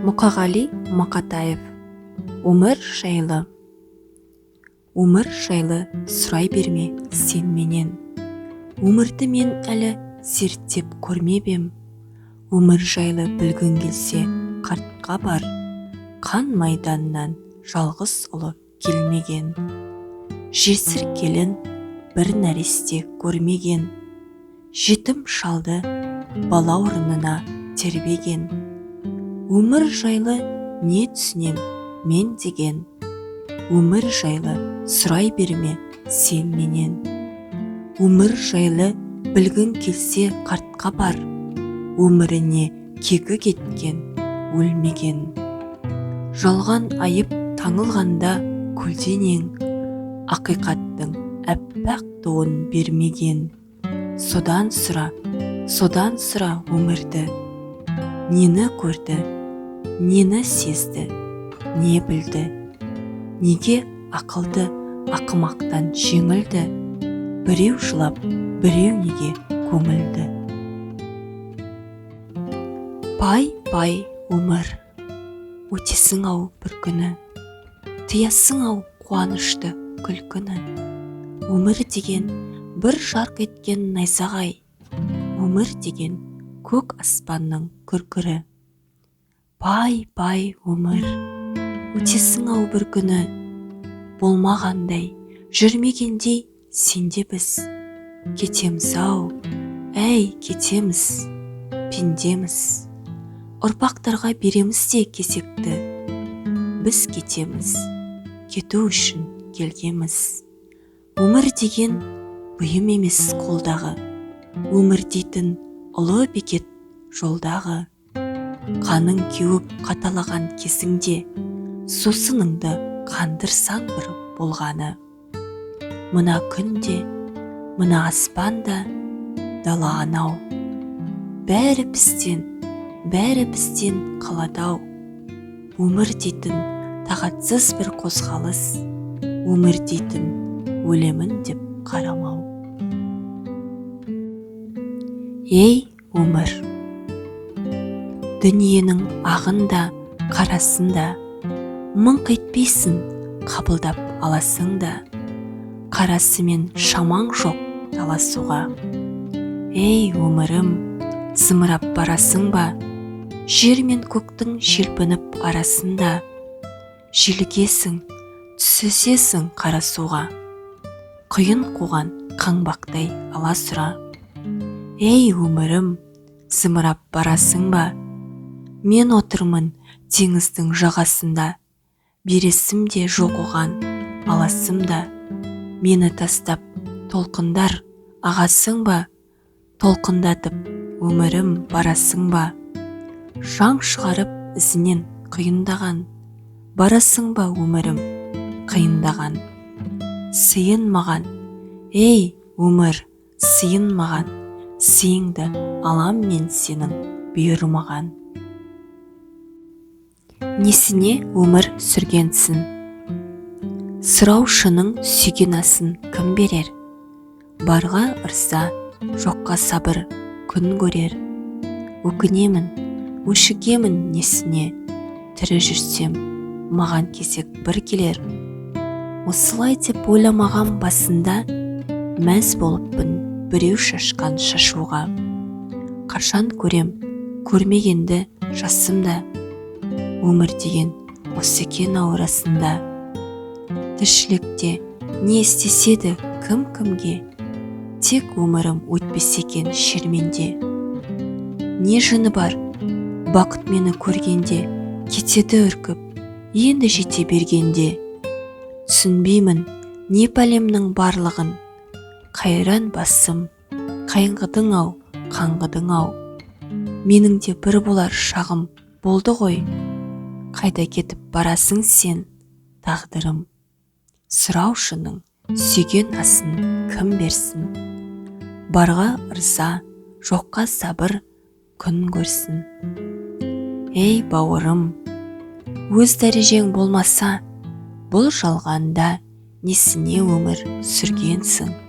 Мұқағали Мақатаев. Өмір жайлы. Өмір жайлы сұрай берме сен менен. Өмірді мен әлі зерттеп көрмеп ем. Өмір жайлы білгің келсе қартқа бар. Қан майданнан жалғыз ұлы келмеген. Жесір келін бір нәресте көрмеген. Жетім шалды балаурынына тербеген. Өмір жайлы не түсінем мен деген. Өмір жайлы сұрай берме сен менен. Өмір жайлы білгің келсе қартқа бар. Өміріне кегі кеткен өлмеген. Жалған айып таңылғанда көлденең. Ақиқаттың әппақ туын бермеген. Содан сұра өмірді. Нені көрді, нені сезді, не білді. Неге ақылды ақымақтан жеңілді. Біреу жылап, біреу неге көңілді. Пай өмір, өтесің ау бір күні. Тыясың ау қуанышты күлкіні. Өмір деген бір жарқ еткен найзағай. Өмір деген көк аспанның күркірі. Пай өмір, өтесің ау бір күні. Болмағандай, жүрмегендей сенде біз. Кетеміз ау, әй кетеміз, пендеміз. Ұрпақтарға береміз де кесекті. Біз кетеміз, кету үшін келгеміз. Өмір деген бұйым емес қолдағы. Өмір дейтін ұлы бекет жолдағы. Қаның кеуіп қаталаған кезіңде, сусыныңды қандырсаң бір болғаны. Мына күнде, мына аспанда, дала анау. Бәрі бізден қаладау. Өмір дейтін тағатсыз бір қозғалыс. Өмір дейтін өлемін деп қарамау. Ей өмір, дүниенің ағында, қарасында, мыңқ етпейсің, қабылдап аласың да. Қарасымен шамаң жоқ таласуға. Ей өмірім, зымырап барасың ба? Жер мен көктің желпініп арасында. Желігесің, түсесесің қарасуға. Құйын қуған қаңбақтай аласұра. Ей өмірім, зымырап барасың ба? Мен отырмын теңіздің жағасында. Бересім де жоқ оған, аласым да. Мені тастап толқындар ағасың ба? Толқындатып өмірім барасың ба? Шаң шығарып ізінен қиындаған. Барасың ба өмірім қиындаған? Сыйын маған, ей өмір, сыйын маған. Сыйыңды алам мен сенің бұйырмаған. Несіне өмір сүргенсің? Сұраушының сүйген асын кім берер? Барға ырза, жоққа сабыр күн көрер. Өкінемін, өшігемін несіне? Тірі жүрсем, маған кезек бір келер. Осылай деп ойламаған басында, мәз болыппын біреу шашқан шашуға. Қашан көрем, көрмегенді жасымда. Өмір деген осы екен аурасында. Тіршілікте не істеседі кім кімге? Тек өмірім өтпес екен шерменде. Не жыны бар, бақыт мені көргенде, кетеді үркіп, енді жете бергенде. Түсінбеймін не пәлемнің барлығын. Қайран басым, қайыңғыдың ау, қаңғыдың ау. Менің де бір болар шағым болды ғой. Қайда кетіп барасың сен, тағдырым? Сұраушының сүйген асын кім берсін? Барға ырза, жоққа сабыр күн көрсін. Ей бауырым, өз дәрежең болмаса, бұл жалғанда несіне өмір сүргенсің?